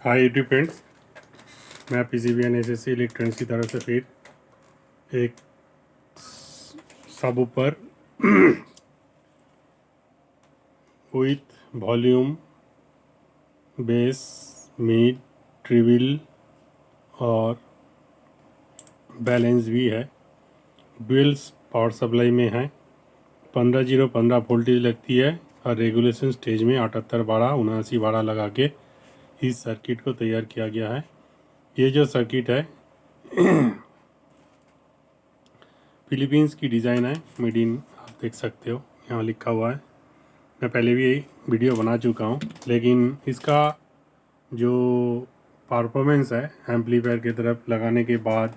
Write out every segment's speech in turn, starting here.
Hi YouTube friends, मैं PCB SSC electronics की तरफ से फिर एक सब ऊपर विथ वॉल्यूम, बेस, मिड, ट्रिबल और बैलेंस भी है। डुअल पावर सप्लाई में है। 15 वोल्टेज लगती है और रेगुलेशन स्टेज में 78 12 79 12 लगा के इस सर्किट को तैयार किया गया है। ये जो सर्किट है फिलीपींस की डिज़ाइन है, मेड इन, आप देख सकते हो यहाँ लिखा हुआ है। मैं पहले भी वीडियो बना चुका हूँ, लेकिन इसका जो परफॉर्मेंस है एम्पलीफायर की तरफ लगाने के बाद,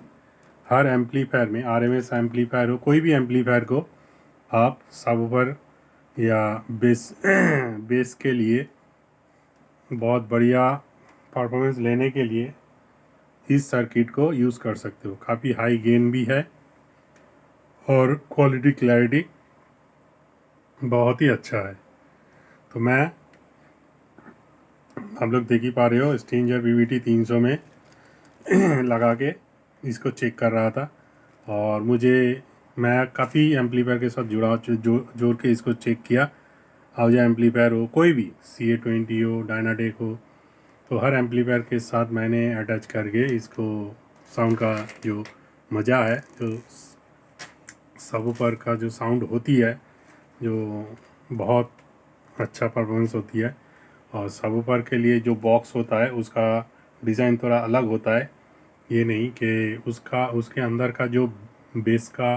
हर एम्पलीफायर में आरएमएस एम्पलीफायर हो, कोई भी एम्पलीफायर को आप सबवूफर या बेस के लिए बहुत बढ़िया परफॉर्मेंस लेने के लिए इस सर्किट को यूज़ कर सकते हो। काफ़ी हाई गेन भी है और क्वालिटी क्लैरिटी बहुत ही अच्छा है। तो मैं, आप लोग देख ही पा रहे हो, स्ट्रेंजर BBT 300 में लगा के इसको चेक कर रहा था और मैं काफ़ी एम्पलीफायर के साथ जोड़ के इसको चेक किया। आउजा एम्पलीफायर हो, कोई भी CA20 हो, डायनाटेक हो, तो हर एम्पलीफायर के साथ मैंने अटैच करके इसको साउंड का जो मज़ा है, जो सबवूफर का जो साउंड होती है, जो बहुत अच्छा परफॉर्मेंस होती है। और सबवूफर के लिए जो बॉक्स होता है उसका डिज़ाइन थोड़ा अलग होता है। ये नहीं कि उसके अंदर का जो बेस का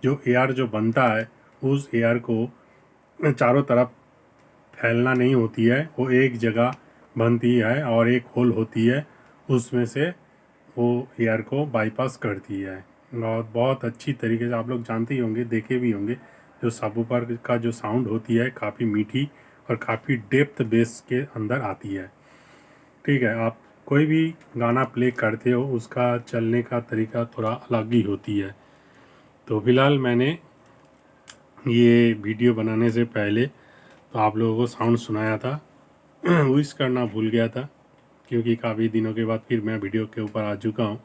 जो एयर जो बनता है, उस एयर को चारों तरफ फैलना नहीं होती है, वो एक जगह बनती है और एक होल होती है, उसमें से वो एयर को बाईपास करती है। और बहुत अच्छी तरीके से आप लोग जानते ही होंगे, देखे भी होंगे, जो सबवूफर का जो साउंड होती है काफ़ी मीठी और काफ़ी डेप्थ बेस के अंदर आती है। ठीक है, आप कोई भी गाना प्ले करते हो उसका चलने का तरीका थोड़ा अलग ही होती है। तो फिलहाल मैंने ये वीडियो बनाने से पहले तो आप लोगों को साउंड सुनाया था विश करना भूल गया था, क्योंकि काफ़ी दिनों के बाद फिर मैं वीडियो के ऊपर आ चुका हूँ।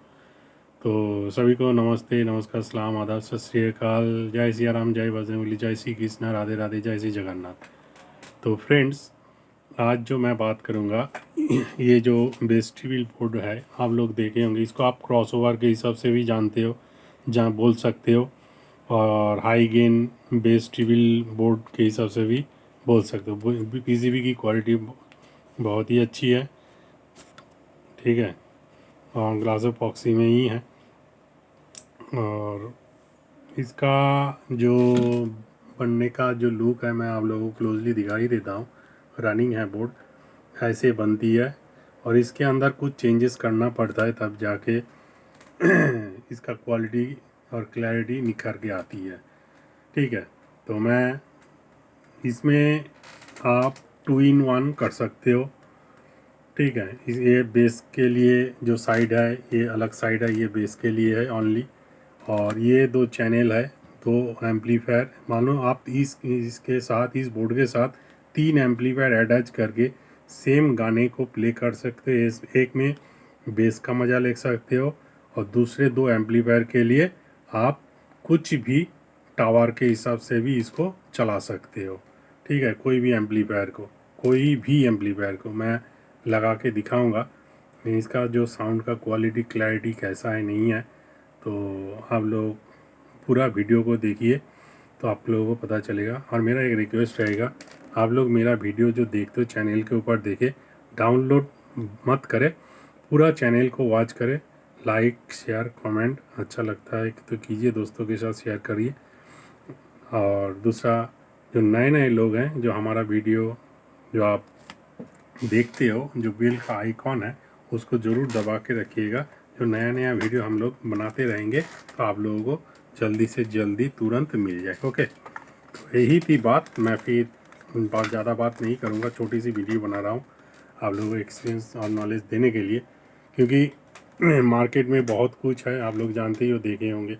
तो सभी को नमस्ते, नमस्कार, सलाम, आदाब, सत श्री अकाल, जय सिया राम, जय बजरंगबली, जय श्री कृष्णा, राधे राधे, जय श्री जगन्नाथ। तो फ्रेंड्स, आज जो मैं बात करूँगा ये जो वेस्टिबल बोर्ड है, आप लोग देखे होंगे, इसको आप क्रॉसओवर के हिसाब से भी जानते हो, जहाँ बोल सकते हो, और हाई गेन वेस्टिबल बोर्ड के हिसाब से भी बोल सकते हो। पीसीबी की क्वालिटी बहुत ही अच्छी है, ठीक है, और ग्लास ऑक्सी में ही है। और इसका जो बनने का जो लुक है मैं आप लोगों को क्लोजली दिखा ही देता हूँ। रनिंग है बोर्ड, ऐसे बनती है, और इसके अंदर कुछ चेंजेस करना पड़ता है तब जाके इसका क्वालिटी और क्लैरिटी निखर के आती है। ठीक है, तो मैं इसमें आप 2 in 1 कर सकते हो। ठीक है, ये बेस के लिए जो साइड है, ये अलग साइड है, ये बेस के लिए है ओनली, और ये 2 चैनल है, 2 एम्पलीफायर। मान लो आप इसके साथ, इस बोर्ड के साथ 3 एम्पलीफायर अटैच करके सेम गाने को प्ले कर सकते हैं। इस एक में बेस का मज़ा ले सकते हो, और दूसरे 2 एम्पलीफायर के लिए आप कुछ भी टावर के हिसाब से भी इसको चला सकते हो। ठीक है, कोई भी एम्पलीफायर को मैं लगा के दिखाऊंगा, इसका जो साउंड का क्वालिटी क्लैरिटी कैसा है नहीं है, तो आप लोग पूरा वीडियो को देखिए तो आप लोगों को पता चलेगा। और मेरा एक रिक्वेस्ट रहेगा, आप लोग मेरा वीडियो जो देखते हो चैनल के ऊपर देखे, डाउनलोड मत करें, पूरा चैनल को वॉच करें, लाइक शेयर कमेंट अच्छा लगता है तो कीजिए, दोस्तों के साथ शेयर करिए। और दूसरा, जो नए नए लोग हैं, जो हमारा वीडियो जो आप देखते हो, जो बेल का आइकॉन है उसको ज़रूर दबा के रखिएगा। जो नया नया वीडियो हम लोग बनाते रहेंगे तो आप लोगों को जल्दी से जल्दी तुरंत मिल जाए। ओके, तो यही थी बात। मैं फिर बहुत ज़्यादा बात नहीं करूँगा, छोटी सी वीडियो बना रहा हूँ आप लोगों को एक्सपीरियंस और नॉलेज देने के लिए, क्योंकि मार्केट में बहुत कुछ है, आप लोग जानते ही हो, देखे होंगे।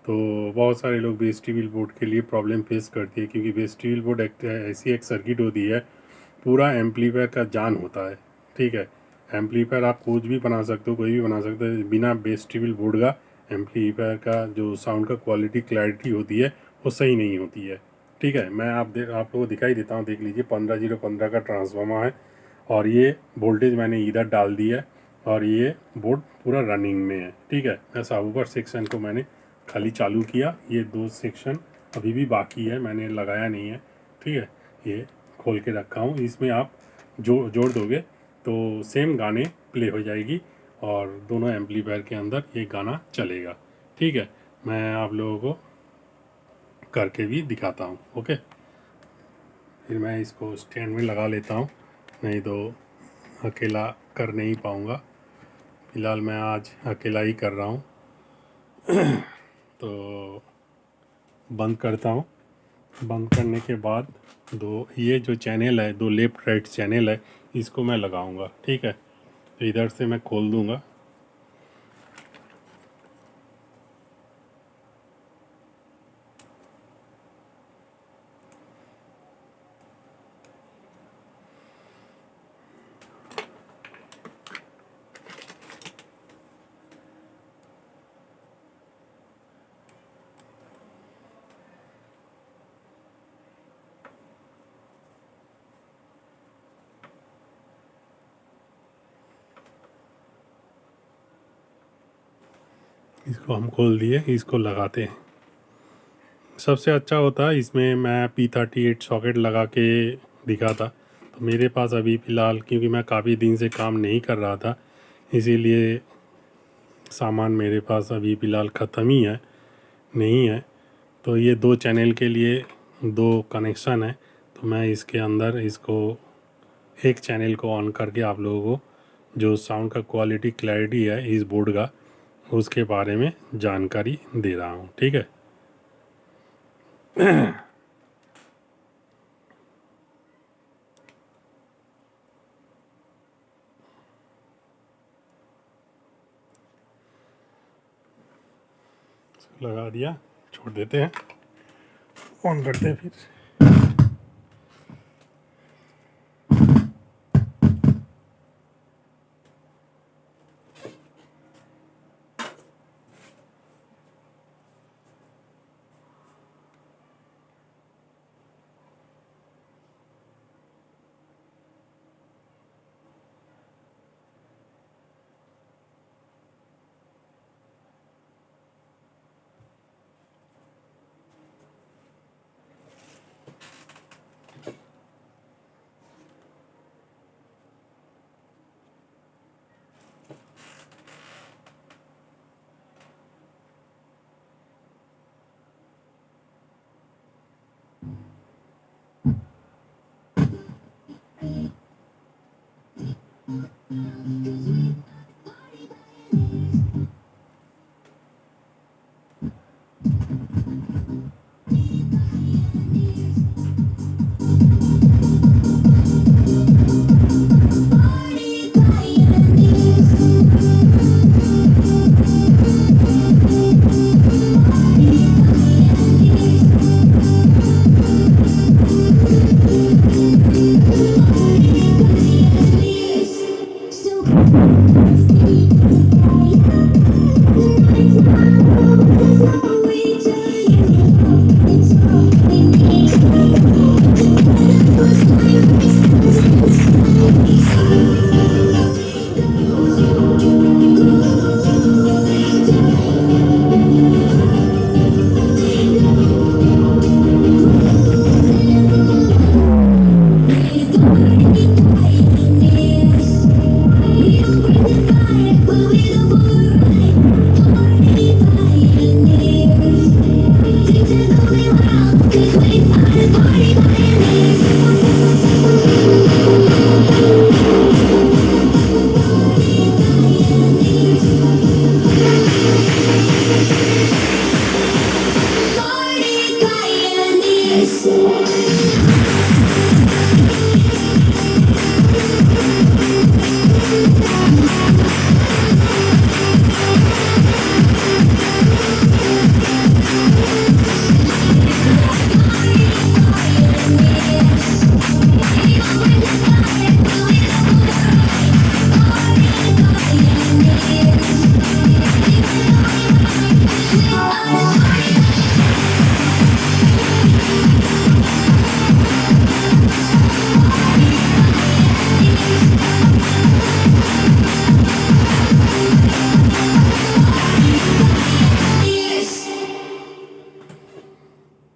तो बहुत सारे लोग वेस्टिबल बोर्ड के लिए प्रॉब्लम फेस करते हैं, क्योंकि वेस्टिबल बोर्ड ऐसी एक सर्किट होती है, पूरा एम्पलीफायर का जान होता है। ठीक है, एम्पलीफायर आप कुछ भी बना सकते हो, कोई भी बना सकते हो, बिना वेस्टिबल बोर्ड का एम्पलीफायर का जो साउंड का क्वालिटी क्लैरिटी होती है वो सही नहीं होती है। ठीक है, मैं आप लोगों को दिखाई देता हूँ, देख लीजिए, 15015 का ट्रांसफार्मर है, और ये वोल्टेज मैंने इधर डाल दी है, और ये बोर्ड पूरा रनिंग में है। ठीक है, मैं सबवूफर सेक्शन को मैंने खाली चालू किया, ये 2 सेक्शन अभी भी बाकी है, मैंने लगाया नहीं है। ठीक है, ये खोल के रखा हूँ, इसमें आप जोड़ दोगे तो सेम गाने प्ले हो जाएगी, और दोनों एम्पलीफायर के अंदर ये गाना चलेगा। ठीक है, मैं आप लोगों को करके भी दिखाता हूँ। ओके, फिर मैं इसको स्टैंड में लगा लेता हूँ, नहीं तो अकेला कर नहीं पाऊँगा। फ़िलहाल मैं आज अकेला ही कर रहा हूँ। तो बंद करता हूँ। बंद करने के बाद ये जो चैनल है, 2 लेफ़्ट राइट चैनल है, इसको मैं लगाऊंगा। ठीक है, तो इधर से मैं खोल दूंगा। इसको हम खोल दिए, इसको लगाते हैं। सबसे अच्छा होता है इसमें, मैं P38 सॉकेट लगा के दिखा था, तो मेरे पास अभी फ़िलहाल, क्योंकि मैं काफ़ी दिन से काम नहीं कर रहा था, इसीलिए सामान मेरे पास अभी फ़िलहाल ख़त्म ही है, नहीं है। तो ये 2 चैनल के लिए 2 कनेक्शन है, तो मैं इसके अंदर इसको एक चैनल को ऑन करके आप लोगों को जो साउंड का क्वालिटी क्लैरिटी है इस बोर्ड का उसके बारे में जानकारी दे रहा हूँ, ठीक है। लगा दिया, छोड़ देते हैं, ऑन करते हैं फिर।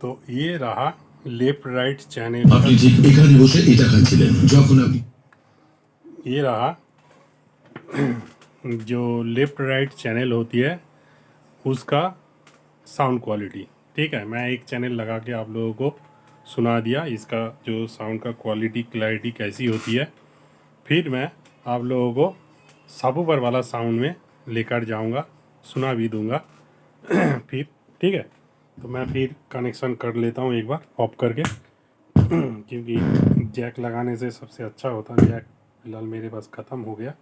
তো ये रहा लेफ्ट राइट चैनल। আপনি ঠিক এখানে বসে এটা খাচ্ছিলেন যখন আপনি ये रहा जो लेफ्ट राइट चैनल होती है उसका साउंड क्वालिटी, ठीक है। मैं एक चैनल लगा के आप लोगों को सुना दिया इसका जो साउंड का क्वालिटी क्लैरिटी कैसी होती है। फिर मैं आप लोगों को सबवूफर वाला साउंड में लेकर जाऊंगा, सुना भी दूंगा फिर, ठीक है। तो मैं फिर कनेक्शन कर लेता हूँ एक बार ऑफ करके क्योंकि जैक लगाने से सबसे अच्छा होता है। जैक फिलहाल मेरे पास ख़त्म हो गया।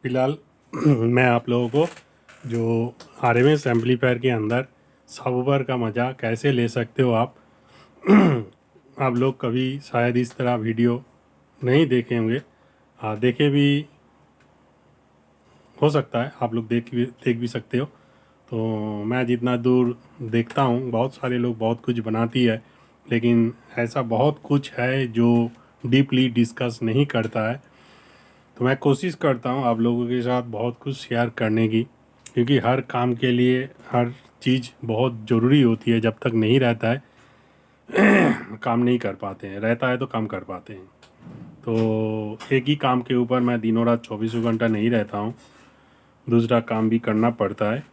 फिलहाल मैं आप लोगों को जो RMS एम्पलीफायर के अंदर सबवूफर का मज़ा कैसे ले सकते हो आप लोग कभी शायद इस तरह वीडियो नहीं देखे होंगे, देखे भी हो सकता है, आप लोग देख भी सकते हो। तो मैं जितना दूर देखता हूँ बहुत सारे लोग बहुत कुछ बनाती है, लेकिन ऐसा बहुत कुछ है जो डीपली डिस्कस नहीं करता है। तो मैं कोशिश करता हूँ आप लोगों के साथ बहुत कुछ शेयर करने की, क्योंकि हर काम के लिए हर चीज़ बहुत ज़रूरी होती है। जब तक नहीं रहता है काम नहीं कर पाते हैं, रहता है तो काम कर पाते हैं। तो एक ही काम के ऊपर मैं दिनों रात 24 घंटा नहीं रहता हूँ, दूसरा काम भी करना पड़ता है।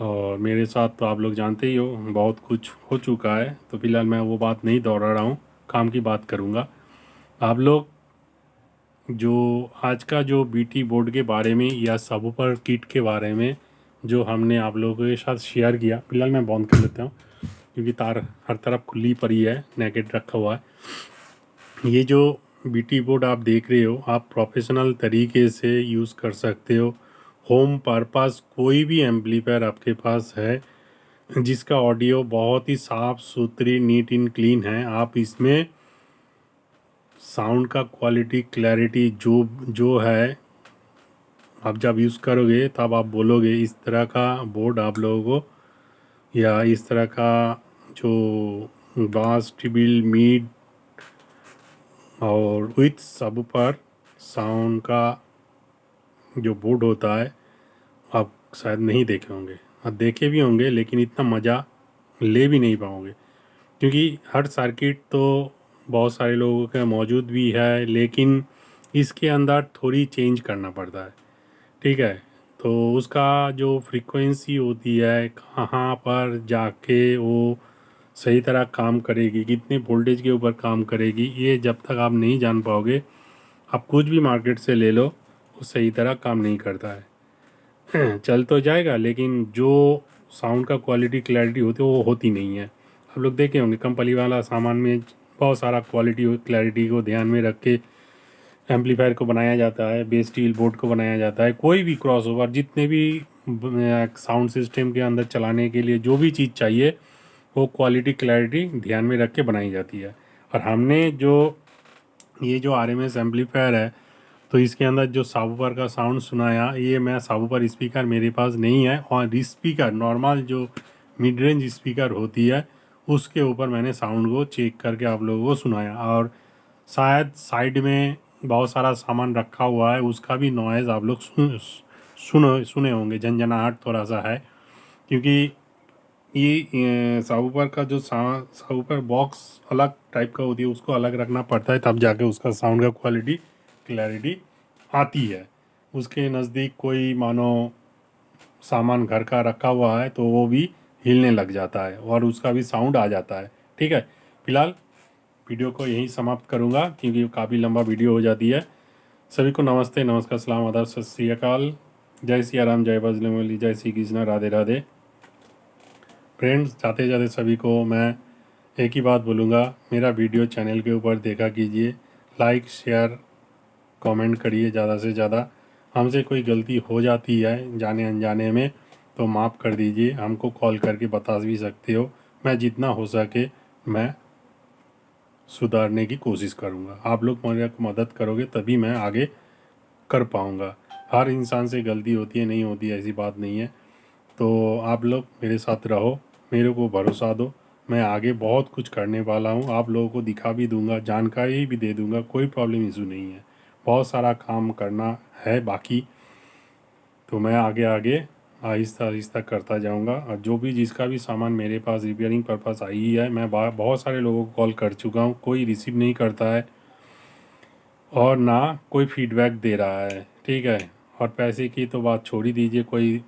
और मेरे साथ तो आप लोग जानते ही हो बहुत कुछ हो चुका है, तो फिलहाल मैं वो बात नहीं दोहरा रहा हूँ, काम की बात करूँगा। आप लोग जो आज का जो BT बोर्ड के बारे में या सबवूफर किट के बारे में जो हमने आप लोगों के साथ शेयर किया, फिलहाल मैं बंद कर लेता हूँ क्योंकि तार हर तरफ खुली पड़ी है, नेकेट रखा हुआ है। ये जो BT बोर्ड आप देख रहे हो, आप प्रोफेशनल तरीके से यूज़ कर सकते हो। होम पर्पस कोई भी एम्पलीफायर आपके पास है जिसका ऑडियो बहुत ही साफ़ सुथरी नीट एंड क्लीन है, आप इसमें साउंड का क्वालिटी क्लैरिटी जो जो है, आप जब यूज़ करोगे तब आप बोलोगे इस तरह का बोर्ड आप लोगों को, या इस तरह का जो बास टिबिल मीड और विथ सबवूफर साउंड का जो बोर्ड होता है आप शायद नहीं देखे होंगे। आप देखे भी होंगे लेकिन इतना मज़ा ले भी नहीं पाओगे, क्योंकि हर सर्किट तो बहुत सारे लोगों का मौजूद भी है, लेकिन इसके अंदर थोड़ी चेंज करना पड़ता है। ठीक है, तो उसका जो फ्रीक्वेंसी होती है, कहाँ पर जाके वो सही तरह काम करेगी, कितने वोल्टेज के ऊपर काम करेगी, ये जब तक आप नहीं जान पाओगे, आप कुछ भी मार्केट से ले लो वो सही तरह काम नहीं करता है। चल तो जाएगा लेकिन जो साउंड का क्वालिटी क्लैरिटी होती है वो होती नहीं है। आप लोग देखे होंगे कंपनी वाला सामान में बहुत सारा क्वालिटी और क्लैरिटी को ध्यान में रख के एम्पलीफायर को बनाया जाता है, बेस स्टील बोर्ड को बनाया जाता है। कोई भी क्रॉसओवर जितने भी साउंड सिस्टम के अंदर चलाने के लिए जो भी चीज़ चाहिए वो क्वालिटी क्लैरिटी ध्यान में रख के बनाई जाती है। और हमने जो ये जो RMS एम्पलीफायर है, तो इसके अंदर जो सबवूफर का साउंड सुनाया, ये मैं सबवूफर स्पीकर मेरे पास नहीं है, और स्पीकर नॉर्मल जो मिड रेंज स्पीकर होती है उसके ऊपर मैंने साउंड को चेक करके आप लोगों को सुनाया। और शायद साइड में बहुत सारा सामान रखा हुआ है, उसका भी नॉइज़ आप लोग सुने होंगे, झंझनाहट थोड़ा सा है, क्योंकि ये सबवूफर का जो सबवूफर बॉक्स अलग टाइप का होती है, उसको अलग रखना पड़ता है, तब जाके उसका साउंड का क्वालिटी क्लैरिटी आती है। उसके नज़दीक कोई मानो सामान घर का रखा हुआ है तो वो भी हिलने लग जाता है और उसका भी साउंड आ जाता है। ठीक है, फिलहाल वीडियो को यहीं समाप्त करूँगा क्योंकि काफ़ी लंबा वीडियो हो जाती है। सभी को नमस्ते, नमस्कार, सलाम, आदाब, सत श्री अकाल, जय सिया राम, जय बजरंगबली, जय श्री कृष्णा, राधे राधे। फ्रेंड्स, जाते जाते सभी को मैं एक ही बात बोलूँगा, मेरा वीडियो चैनल के ऊपर देखा कीजिए, लाइक शेयर कमेंट करिए ज़्यादा से ज़्यादा। हमसे कोई गलती हो जाती है जाने अनजाने में तो माफ़ कर दीजिए, हमको कॉल करके बता भी सकते हो। मैं जितना हो सके मैं सुधारने की कोशिश करूँगा। आप लोग मेरी मदद करोगे तभी मैं आगे कर पाऊँगा। हर इंसान से गलती होती है, नहीं होती ऐसी बात नहीं है। तो आप लोग मेरे साथ रहो, मेरे को भरोसा दो, मैं आगे बहुत कुछ करने वाला हूँ। आप लोगों को दिखा भी दूँगा, जानकारी भी दे दूँगा, कोई प्रॉब्लम इशू नहीं है। बहुत सारा काम करना है बाकी, तो मैं आगे आगे आहिस्ता आहिस्ता करता जाऊँगा। और जो भी जिसका भी सामान मेरे पास रिपेयरिंग पर्पस आई है, मैं बहुत सारे लोगों को कॉल कर चुका हूँ, कोई रिसीव नहीं करता है और ना कोई फीडबैक दे रहा है। ठीक है, और पैसे की तो बात छोड़ ही दीजिए, कोई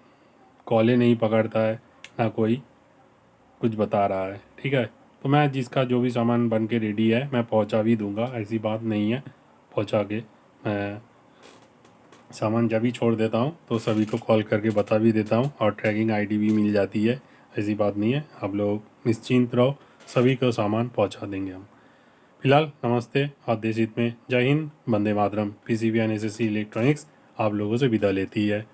कॉलें नहीं पकड़ता है, ना कोई कुछ बता रहा है। ठीक है, तो मैं जिसका जो भी सामान बन के रेडी है मैं पहुंचा भी दूंगा, ऐसी बात नहीं है। पहुंचा के मैं सामान जब भी छोड़ देता हूं तो सभी को कॉल करके बता भी देता हूं और ट्रैकिंग आईडी भी मिल जाती है, ऐसी बात नहीं है। आप लोग निश्चिंत रहो, सभी को सामान पहुंचा देंगे हम। फिलहाल नमस्ते, और देश हित में जय Hind, Vande Mataram. PCB NSSC electronics आप लोगों से विदा लेती है।